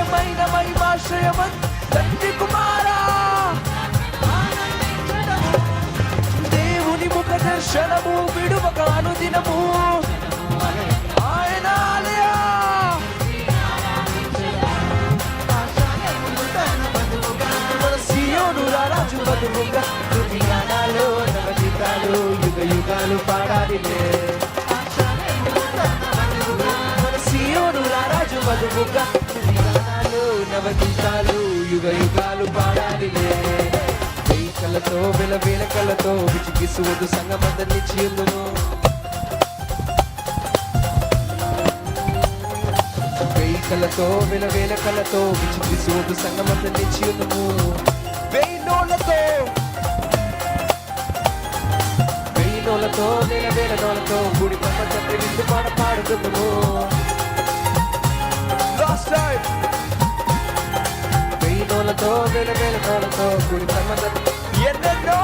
ఘనమైన మహిమాశ్రయమన్ తండ్రి కుమారా దేవుని ముఖ దర్శనము విడువక అనుదినము ఆయన ఆలయ మన సియోను రాజు బతుకుగా స్తుతి గానాలు నవగీతాలు యుగ యుగాలు పాడాలిలే మన సియోను రాజు బతుకుగా స్తుతి గానాలు నవగీతాలు యుగ యుగాలు పాడాలిలే కళ్ళతో వేల కళ్ళతో విచిగిసువదు సంగమందరిచి ఉందుము కళ్ళతో వేల కళ్ళతో విచిగిసువదు సంగమందరిచి ఉందుము వెయ్యి నోళ్ళతో వేల నోళ్ళతో గుడి ప్రపంచంపై విందు పాడుకుందుము లాస్ట్ టైం వేల నోళ్ళతో గుడి ప్రపంచం ఎన్నెన్నో